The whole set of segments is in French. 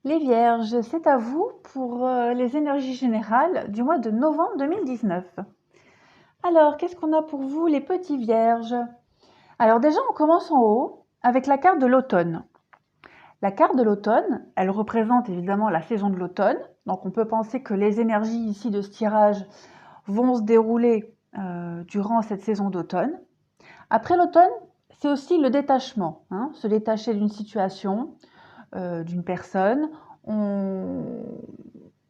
Les Vierges, c'est à vous pour les énergies générales du mois de novembre 2019. Alors, qu'est-ce qu'on a pour vous, les petits Vierges? Alors déjà, on commence en haut avec la carte de l'automne. La carte de l'automne, elle représente évidemment la saison de l'automne. Donc, on peut penser que les énergies ici de ce tirage vont se dérouler durant cette saison d'automne. Après l'automne, c'est aussi le détachement, hein, se détacher d'une situation, d'une personne. On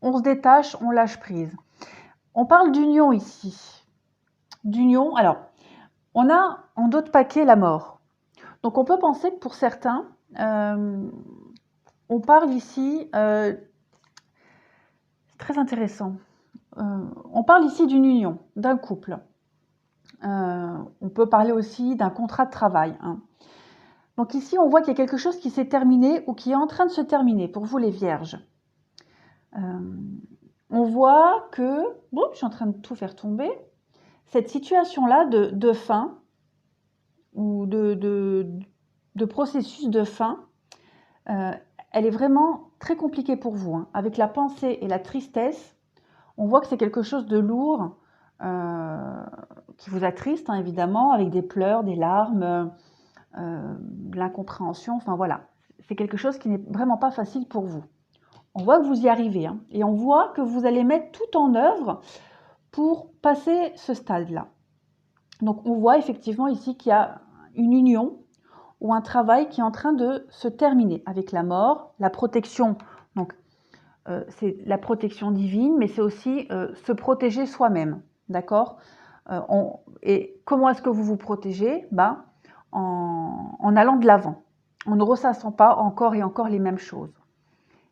se détache, on lâche prise. On parle d'union ici. D'union, alors, on a en dos de paquet la mort. Donc on peut penser que pour certains, on parle ici, c'est très intéressant, on parle ici d'une union, d'un couple. On peut parler aussi d'un contrat de travail, hein. Donc ici, on voit qu'il y a quelque chose qui s'est terminé ou qui est en train de se terminer pour vous les Vierges. On voit que, bon, je suis en train de tout faire tomber, cette situation-là de fin ou de processus de fin, elle est vraiment très compliquée pour vous, hein. Avec la pensée et la tristesse, on voit que c'est quelque chose de lourd, qui vous attriste, hein, évidemment, avec des pleurs, des larmes, de l'incompréhension, enfin voilà. C'est quelque chose qui n'est vraiment pas facile pour vous. On voit que vous y arrivez, hein, et on voit que vous allez mettre tout en œuvre pour passer ce stade-là. Donc on voit effectivement ici qu'il y a une union ou un travail qui est en train de se terminer avec la mort, la protection. Donc c'est la protection divine, mais c'est aussi se protéger soi-même, d'accord? Et comment est-ce que vous vous protégez? En allant de l'avant. On ne ressassant pas encore et encore les mêmes choses.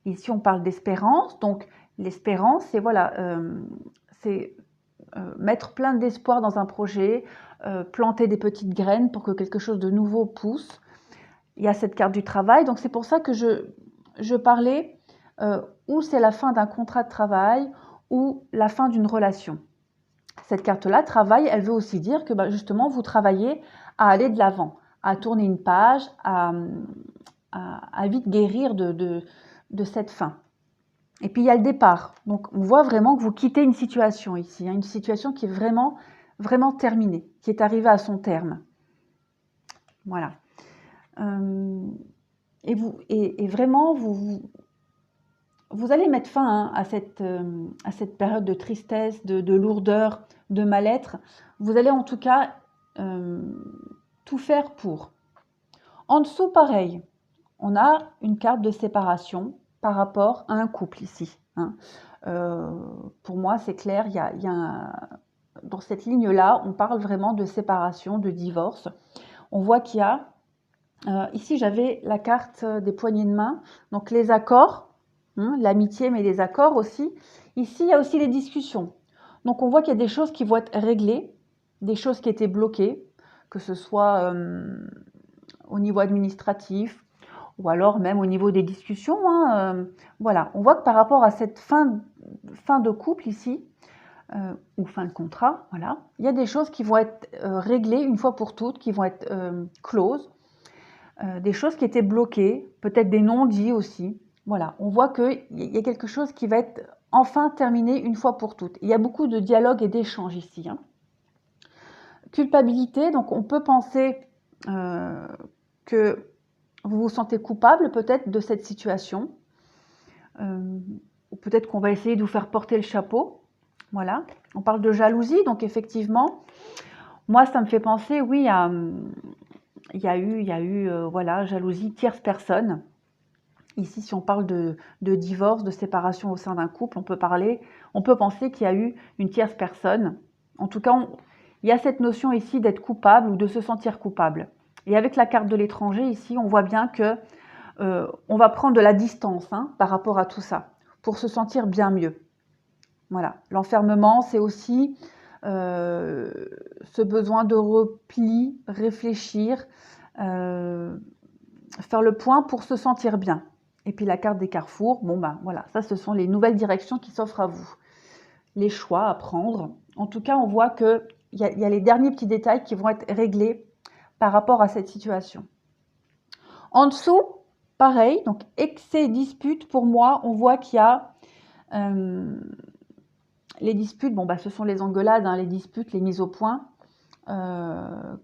Ici, on parle d'espérance. Donc, l'espérance, c'est voilà, mettre plein d'espoir dans un projet, planter des petites graines pour que quelque chose de nouveau pousse. Il y a cette carte du travail. Donc, c'est pour ça que je parlais où c'est la fin d'un contrat de travail ou la fin d'une relation. Cette carte-là, travail, elle veut aussi dire que justement, vous travaillez à aller de l'avant, à tourner une page, à vite guérir de cette fin. Et puis, il y a le départ. Donc, on voit vraiment que vous quittez une situation ici, hein, une situation qui est vraiment, vraiment terminée, qui est arrivée à son terme. Voilà. Et vraiment, vous allez mettre fin, hein, à cette période de tristesse, de lourdeur, de mal-être. Vous allez en tout cas tout faire pour. En dessous, pareil, on a une carte de séparation par rapport à un couple ici, hein. Pour moi, c'est clair, dans cette ligne-là, on parle vraiment de séparation, de divorce. On voit qu'il y a, ici j'avais la carte des poignées de main, donc les accords, hein, l'amitié, mais les accords aussi. Ici, il y a aussi les discussions. Donc on voit qu'il y a des choses qui vont être réglées, des choses qui étaient bloquées, que ce soit au niveau administratif, ou alors même au niveau des discussions, hein, voilà, on voit que par rapport à cette fin de couple ici, ou fin de contrat, voilà, il y a des choses qui vont être réglées une fois pour toutes, qui vont être closes, des choses qui étaient bloquées, peut-être des non-dits aussi. Voilà, on voit qu'il y a quelque chose qui va être enfin terminé une fois pour toutes. Il y a beaucoup de dialogue et d'échange ici, hein. Culpabilité, donc on peut penser que vous vous sentez coupable peut-être de cette situation, ou peut-être qu'on va essayer de vous faire porter le chapeau. Voilà, on parle de jalousie, donc effectivement, moi ça me fait penser, oui, il y a eu voilà, jalousie tierce personne. Ici, si on parle de divorce, de séparation au sein d'un couple, on peut penser qu'il y a eu une tierce personne. En tout cas, il y a cette notion ici d'être coupable ou de se sentir coupable. Et avec la carte de l'étranger, ici, on voit bien que on va prendre de la distance, hein, par rapport à tout ça, pour se sentir bien mieux. Voilà. L'enfermement, c'est aussi ce besoin de repli, réfléchir, faire le point pour se sentir bien. Et puis la carte des carrefours, bon voilà, ça ce sont les nouvelles directions qui s'offrent à vous. Les choix à prendre. En tout cas, on voit qu'il y a les derniers petits détails qui vont être réglés par rapport à cette situation. En dessous, pareil, donc excès, dispute, pour moi, on voit qu'il y a les disputes, bon, bah, ce sont les engueulades, hein, les disputes, les mises au point,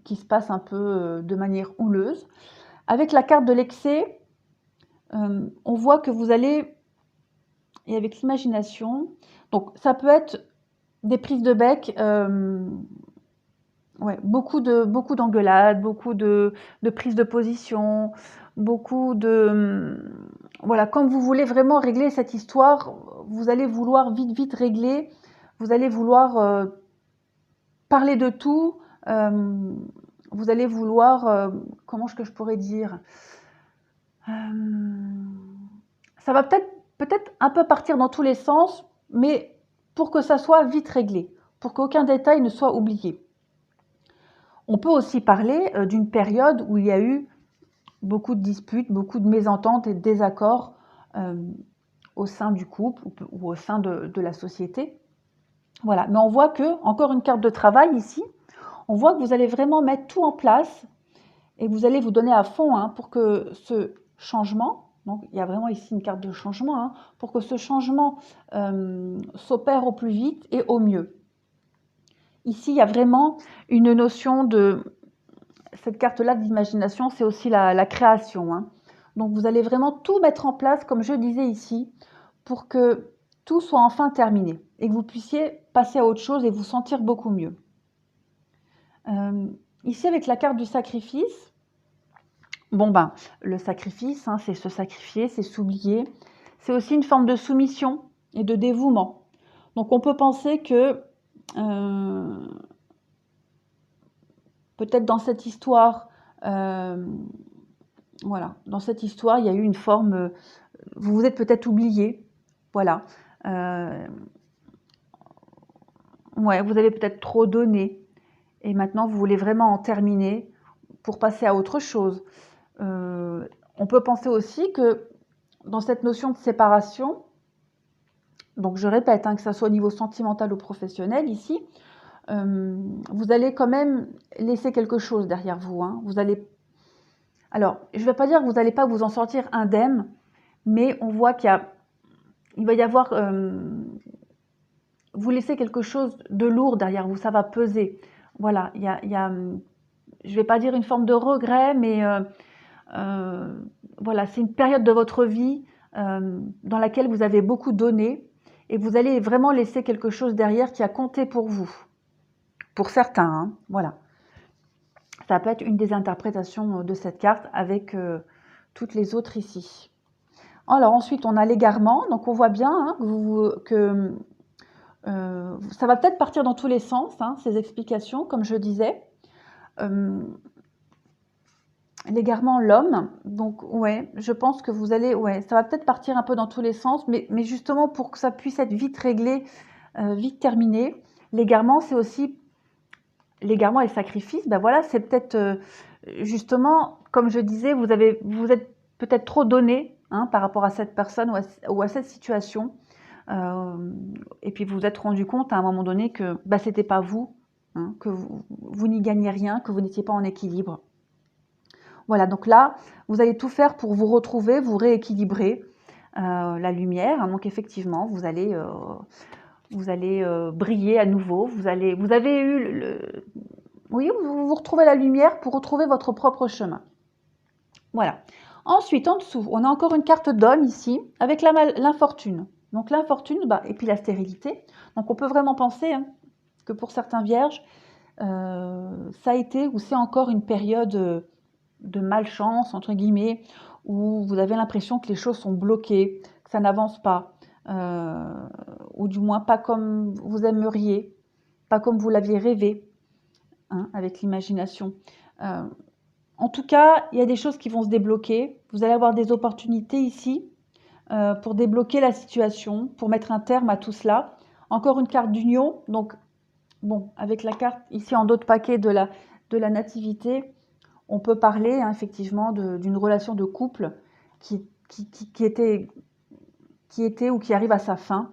qui se passent un peu de manière houleuse. Avec la carte de l'excès, on voit que vous allez, et avec l'imagination, donc ça peut être des prises de bec, ouais, beaucoup d'engueulades, beaucoup de prises de position, beaucoup de, voilà, quand vous voulez vraiment régler cette histoire, vous allez vouloir vite régler, vous allez vouloir parler de tout, vous allez vouloir, comment est-ce que je pourrais dire, ça va peut-être un peu partir dans tous les sens, mais pour que ça soit vite réglé, pour qu'aucun détail ne soit oublié. On peut aussi parler d'une période où il y a eu beaucoup de disputes, beaucoup de mésententes et de désaccords au sein du couple ou au sein de la société. Voilà, mais on voit que, encore une carte de travail ici, on voit que vous allez vraiment mettre tout en place et vous allez vous donner à fond hein, pour que ce changement, donc il y a vraiment ici une carte de changement, hein, pour que ce changement s'opère au plus vite et au mieux. Ici, il y a vraiment une notion de... Cette carte-là d'imagination, c'est aussi la création. Hein. Donc, vous allez vraiment tout mettre en place, comme je disais ici, pour que tout soit enfin terminé et que vous puissiez passer à autre chose et vous sentir beaucoup mieux. Ici, avec la carte du sacrifice, bon ben, le sacrifice, hein, c'est se sacrifier, c'est s'oublier. C'est aussi une forme de soumission et de dévouement. Donc, on peut penser que peut-être dans cette histoire, voilà, dans cette histoire, il y a eu une forme, vous vous êtes peut-être oublié, voilà. Ouais, vous avez peut-être trop donné, et maintenant vous voulez vraiment en terminer pour passer à autre chose. On peut penser aussi que dans cette notion de séparation, donc je répète, hein, que ça soit au niveau sentimental ou professionnel ici, vous allez quand même laisser quelque chose derrière vous. Hein. Vous allez... Alors, je ne vais pas dire que vous n'allez pas vous en sortir indemne, mais on voit qu'il va y avoir... vous laissez quelque chose de lourd derrière vous, ça va peser. Voilà, il y a je ne vais pas dire une forme de regret, mais voilà, c'est une période de votre vie dans laquelle vous avez beaucoup donné et vous allez vraiment laisser quelque chose derrière qui a compté pour vous. Pour certains, hein, voilà. Ça peut être une des interprétations de cette carte avec toutes les autres ici. Alors ensuite, on a l'égarement. Donc on voit bien hein, que ça va peut-être partir dans tous les sens, hein, ces explications, comme je disais. L'égarement, l'homme. Donc ouais, je pense que vous allez... Ouais, ça va peut-être partir un peu dans tous les sens, mais justement pour que ça puisse être vite réglé, vite terminé. L'égarement, c'est aussi... L'égarement et le sacrifice, ben voilà, c'est peut-être justement, comme je disais, vous êtes peut-être trop donné hein, par rapport à cette personne ou à cette situation. Et puis vous vous êtes rendu compte à un moment donné que bah, c'était pas vous, hein, que vous n'y gagnez rien, que vous n'étiez pas en équilibre. Voilà, donc là, vous allez tout faire pour vous retrouver, vous rééquilibrer la lumière. Hein, donc effectivement, vous allez briller à nouveau. Vous avez eu oui, vous retrouvez la lumière pour retrouver votre propre chemin. Voilà. Ensuite, en dessous, on a encore une carte d'homme ici, avec l'infortune. Donc l'infortune, bah, et puis la stérilité. Donc on peut vraiment penser hein, que pour certains vierges, ça a été ou c'est encore une période de malchance, entre guillemets, où vous avez l'impression que les choses sont bloquées, que ça n'avance pas, ou du moins pas comme vous aimeriez, pas comme vous l'aviez rêvé, hein, avec l'imagination. En tout cas, il y a des choses qui vont se débloquer. Vous allez avoir des opportunités ici pour débloquer la situation, pour mettre un terme à tout cela. Encore une carte d'union. Donc, bon, avec la carte ici en dos de paquet de la nativité, on peut parler hein, effectivement d'une relation de couple qui était ou qui arrive à sa fin.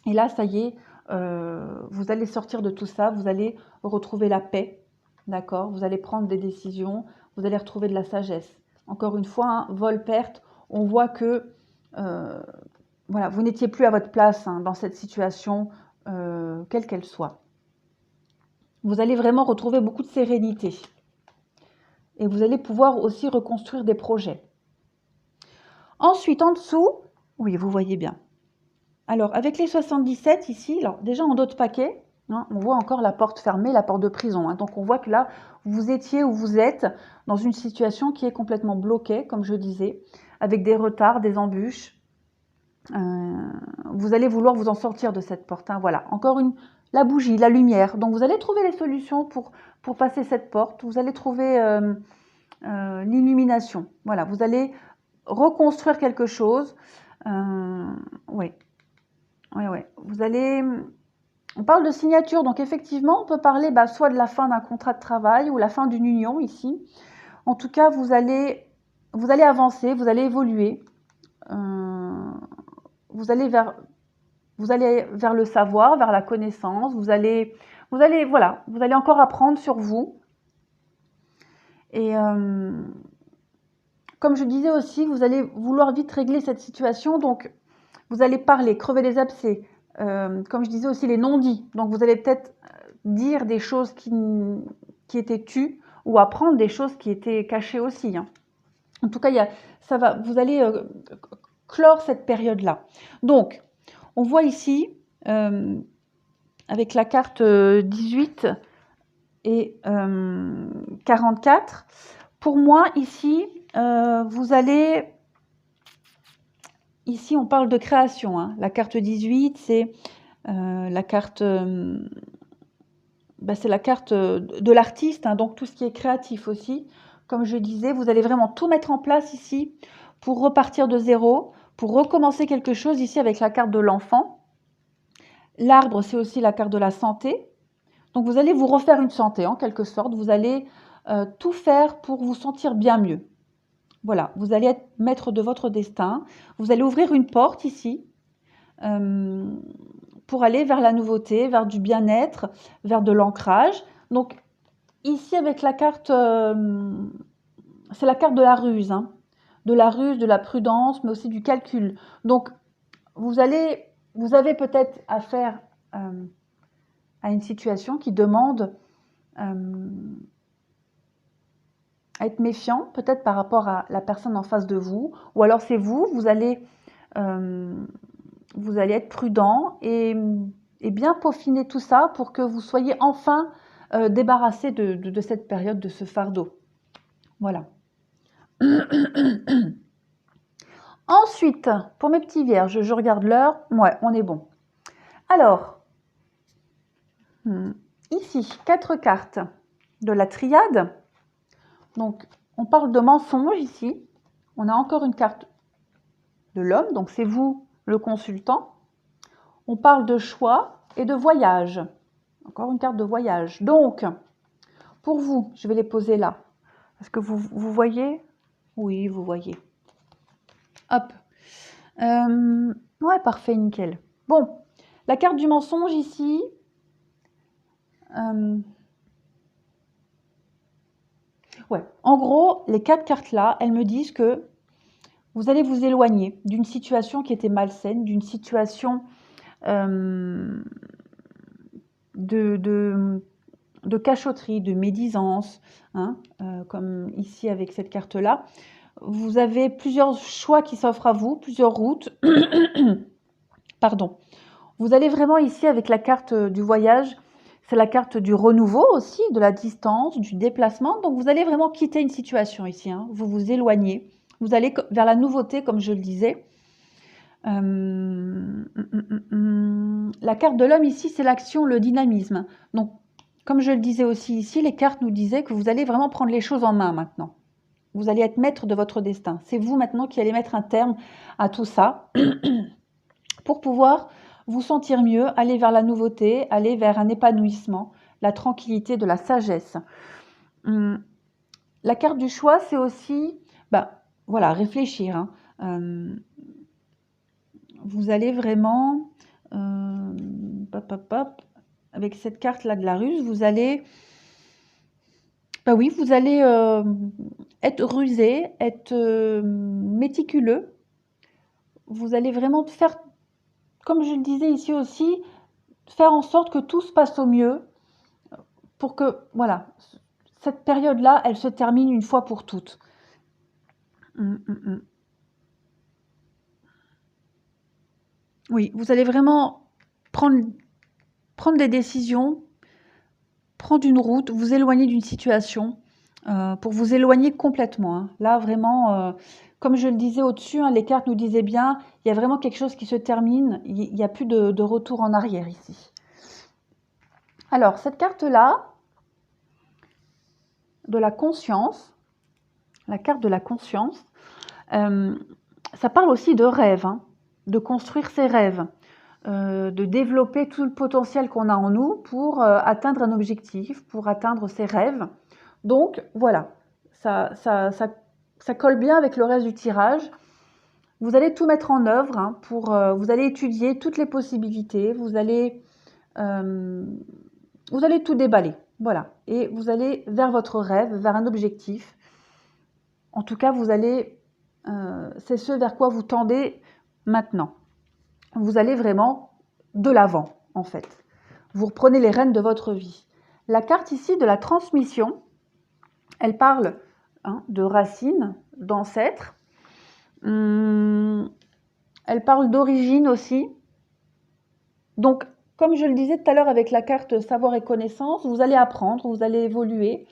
Et là, ça y est, vous allez sortir de tout ça, vous allez retrouver la paix, d'accord? Vous allez prendre des décisions, vous allez retrouver de la sagesse. Encore une fois, hein, vol-perte, on voit que voilà, vous n'étiez plus à votre place hein, dans cette situation, quelle qu'elle soit. Vous allez vraiment retrouver beaucoup de sérénité. Et vous allez pouvoir aussi reconstruire des projets. Ensuite, en dessous, oui, vous voyez bien. Alors, avec les 77 ici, alors déjà en d'autres paquets, hein, on voit encore la porte fermée, la porte de prison. Hein. Donc, on voit que là, vous étiez ou vous êtes dans une situation qui est complètement bloquée, comme je disais, avec des retards, des embûches. Vous allez vouloir vous en sortir de cette porte. Hein. Voilà, encore la bougie, la lumière. Donc, vous allez trouver les solutions pour passer cette porte. Vous allez trouver l'illumination. Voilà, vous allez reconstruire quelque chose. Oui. Vous allez... On parle de signature, donc effectivement, on peut parler soit de la fin d'un contrat de travail ou la fin d'une union ici. En tout cas, vous allez avancer, vous allez évoluer. Vous allez vers le savoir, vers la connaissance. Vous allez encore apprendre sur vous. Et comme je disais aussi, vous allez vouloir vite régler cette situation, donc vous allez parler, crever les abcès, comme je disais aussi les non-dits. Donc vous allez peut-être dire des choses qui étaient tues ou apprendre des choses qui étaient cachées aussi. Hein. En tout cas, vous allez clore cette période-là. Donc, on voit ici, avec la carte 18 et 44, pour moi, ici, vous allez... Ici, on parle de création. Hein. La carte 18, c'est la carte... c'est la carte de l'artiste, hein, donc tout ce qui est créatif aussi. Comme je disais, vous allez vraiment tout mettre en place ici pour repartir de zéro, pour recommencer quelque chose ici avec la carte de l'enfant. L'arbre, c'est aussi la carte de la santé. Donc, vous allez vous refaire une santé, en quelque sorte. Vous allez tout faire pour vous sentir bien mieux. Voilà, vous allez être maître de votre destin. Vous allez ouvrir une porte ici pour aller vers la nouveauté, vers du bien-être, vers de l'ancrage. Donc, ici, avec la carte, c'est la carte de la ruse. Hein. De la ruse, de la prudence, mais aussi du calcul. Donc, vous avez peut-être affaire à une situation qui demande à être méfiant, peut-être par rapport à la personne en face de vous, ou alors c'est vous allez être prudent et bien peaufiner tout ça pour que vous soyez enfin débarrassé de cette période, de ce fardeau. Voilà. Ensuite, pour mes petits vierges, je regarde l'heure. Ouais, on est bon. Alors, ici, 4 cartes de la triade. Donc, on parle de mensonge ici. On a encore une carte de l'homme, donc c'est vous le consultant. On parle de choix et de voyage. Encore une carte de voyage. Donc, pour vous, je vais les poser là. Est-ce que vous voyez? Oui, vous voyez. Hop. Ouais, parfait, nickel. Bon, la carte du mensonge ici. Ouais, en gros, les 4 cartes là, elles me disent que vous allez vous éloigner d'une situation qui était malsaine, d'une situation de cachotterie, de médisance, hein, comme ici avec cette carte-là. Vous avez plusieurs choix qui s'offrent à vous, plusieurs routes. Pardon. Vous allez vraiment ici avec la carte du voyage, c'est la carte du renouveau aussi, de la distance, du déplacement. Donc vous allez vraiment quitter une situation ici, hein. Vous vous éloignez, vous allez vers la nouveauté comme je le disais. La carte de l'homme ici, c'est l'action, le dynamisme. Donc comme je le disais aussi ici, les cartes nous disaient que vous allez vraiment prendre les choses en main maintenant. Vous allez être maître de votre destin. C'est vous maintenant qui allez mettre un terme à tout ça pour pouvoir vous sentir mieux, aller vers la nouveauté, aller vers un épanouissement, la tranquillité, de la sagesse. La carte du choix, c'est aussi voilà, réfléchir. Hein. Vous allez vraiment, avec cette carte-là de la ruse, vous allez Bah oui, vous allez être rusé, être méticuleux. Vous allez vraiment faire, comme je le disais ici aussi, faire en sorte que tout se passe au mieux pour que, voilà, cette période-là, elle se termine une fois pour toutes. Hum, hum, hum. Oui, vous allez vraiment prendre des décisions, prendre une route, vous éloigner d'une situation pour vous éloigner complètement, hein. Là, vraiment, comme je le disais au-dessus, hein, les cartes nous disaient bien, il y a vraiment quelque chose qui se termine, il n'y a plus de retour en arrière ici. Alors, cette carte-là, de la conscience, la carte de la conscience, ça parle aussi de rêve, hein, de construire ses rêves, de développer tout le potentiel qu'on a en nous pour atteindre un objectif, pour atteindre ses rêves. Donc voilà, ça colle bien avec le reste du tirage. Vous allez tout mettre en œuvre, hein, vous allez étudier toutes les possibilités, vous allez tout déballer, voilà. Et vous allez vers votre rêve, vers un objectif. En tout cas, c'est ce vers quoi vous tendez maintenant. Vous allez vraiment de l'avant, en fait. Vous reprenez les rênes de votre vie. La carte ici de la transmission, elle parle de racines, d'ancêtres. Elle parle d'origine aussi. Donc, comme je le disais tout à l'heure avec la carte savoir et connaissance, vous allez apprendre, vous allez évoluer.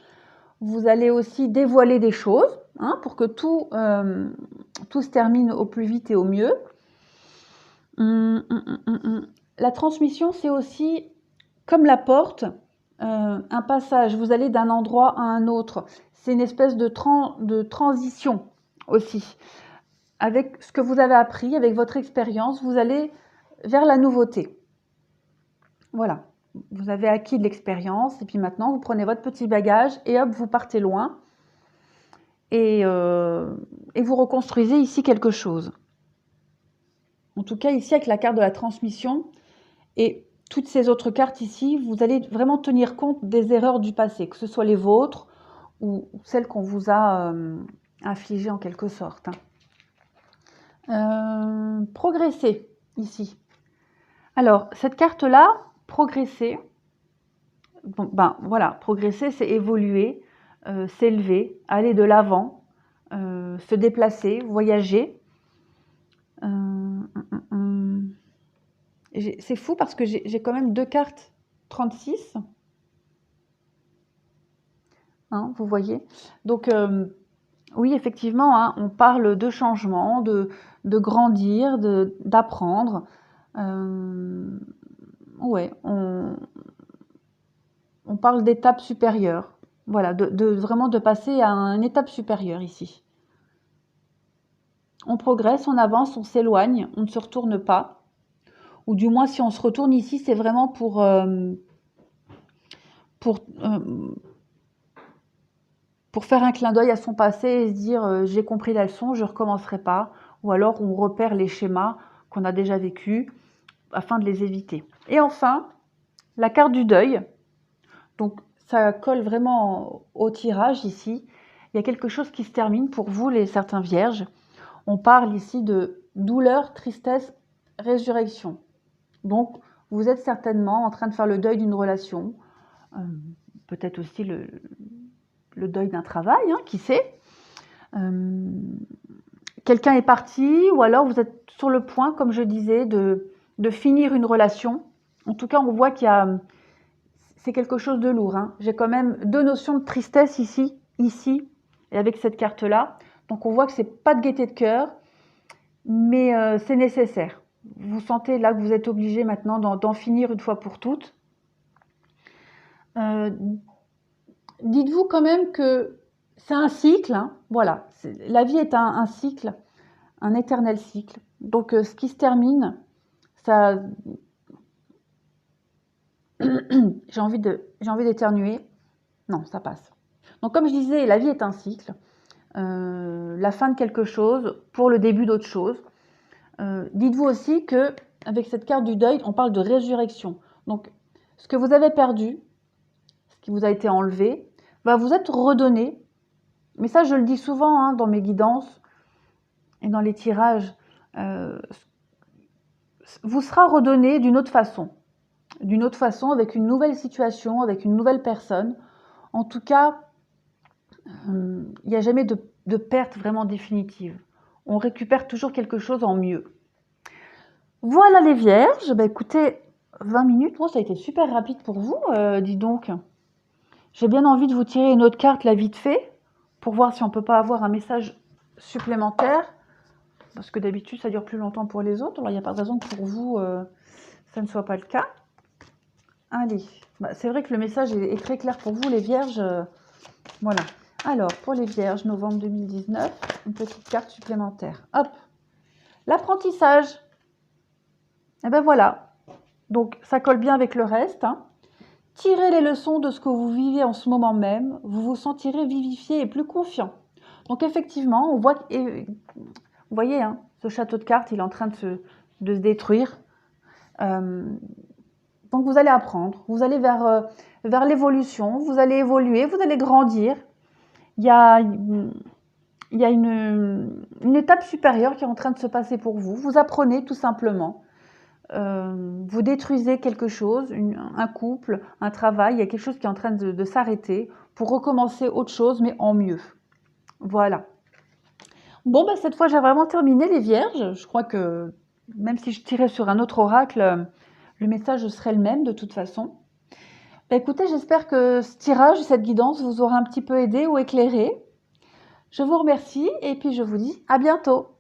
Vous allez aussi dévoiler des choses pour que tout se termine au plus vite et au mieux. La transmission, c'est aussi comme la porte, un passage. Vous allez d'un endroit à un autre. C'est une espèce de transition aussi. Avec ce que vous avez appris, avec votre expérience, vous allez vers la nouveauté. Voilà. Vous avez acquis de l'expérience et puis maintenant, vous prenez votre petit bagage et hop, vous partez loin. Et vous reconstruisez ici quelque chose. En tout cas, ici, avec la carte de la transmission et toutes ces autres cartes ici, vous allez vraiment tenir compte des erreurs du passé, que ce soit les vôtres ou celles qu'on vous a infligées en quelque sorte. Progresser, ici. Alors, cette carte-là, progresser, bon, voilà, progresser, c'est évoluer, s'élever, aller de l'avant, se déplacer, voyager. C'est fou parce que j'ai quand même deux cartes 36. Hein, vous voyez. Donc, oui, effectivement, hein, on parle de changement, de grandir, d'apprendre. Ouais, on parle d'étapes supérieures. Voilà, vraiment de passer à une étape supérieure ici. On progresse, on avance, on s'éloigne, on ne se retourne pas. Ou du moins, si on se retourne ici, c'est vraiment pour faire un clin d'œil à son passé et se dire j'ai compris la leçon, je ne recommencerai pas. Ou alors on repère les schémas qu'on a déjà vécus afin de les éviter. Et enfin, la carte du deuil. Donc ça colle vraiment au tirage ici. Il y a quelque chose qui se termine pour vous, les certains vierges. On parle ici de douleur, tristesse, résurrection. Donc, vous êtes certainement en train de faire le deuil d'une relation, peut-être aussi le deuil d'un travail, hein, qui sait. Quelqu'un est parti, ou alors vous êtes sur le point, comme je disais, de finir une relation. En tout cas, on voit c'est quelque chose de lourd. Hein. J'ai quand même deux notions de tristesse ici, et avec cette carte-là. Donc, on voit que c'est pas de gaieté de cœur, mais c'est nécessaire. Vous sentez là que vous êtes obligé maintenant d'en finir une fois pour toutes. Dites-vous quand même que c'est un cycle, hein, voilà. La vie est un cycle, un éternel cycle. Donc ce qui se termine, ça... j'ai envie d'éternuer. Non, ça passe. Donc comme je disais, la vie est un cycle. La fin de quelque chose pour le début d'autre chose. Dites-vous aussi que avec cette carte du deuil, on parle de résurrection. Donc, ce que vous avez perdu, ce qui vous a été enlevé, va vous être redonné. Mais ça, je le dis souvent hein, dans mes guidances et dans les tirages. Vous sera redonné d'une autre façon. D'une autre façon, avec une nouvelle situation, avec une nouvelle personne. En tout cas, il n'y a jamais de perte vraiment définitive. On récupère toujours quelque chose en mieux. Voilà les vierges. Bah, écoutez, 20 minutes, ça a été super rapide pour vous, dis donc. J'ai bien envie de vous tirer une autre carte, là, vite fait, pour voir si on ne peut pas avoir un message supplémentaire. Parce que d'habitude, ça dure plus longtemps pour les autres. Alors, il n'y a pas de raison que pour vous, ça ne soit pas le cas. Allez, bah, c'est vrai que le message est très clair pour vous, les vierges. Voilà. Alors, pour les vierges, novembre 2019, une petite carte supplémentaire. Hop, l'apprentissage. Et ben voilà. Donc, ça colle bien avec le reste. Hein. Tirez les leçons de ce que vous vivez en ce moment même. Vous vous sentirez vivifié et plus confiant. Donc, effectivement, on voit... Vous voyez, hein, ce château de cartes, il est en train de se détruire. Donc, vous allez apprendre. Vous allez vers l'évolution. Vous allez évoluer. Vous allez grandir. Il y a une étape supérieure qui est en train de se passer pour vous. Vous apprenez tout simplement. Vous détruisez quelque chose, un couple, un travail. Il y a quelque chose qui est en train de s'arrêter pour recommencer autre chose, mais en mieux. Voilà. Bon, bah, cette fois, j'ai vraiment terminé les vierges. Je crois que même si je tirais sur un autre oracle, le message serait le même de toute façon. Bah, écoutez, j'espère que ce tirage, cette guidance vous aura un petit peu aidé ou éclairé. Je vous remercie et puis je vous dis à bientôt.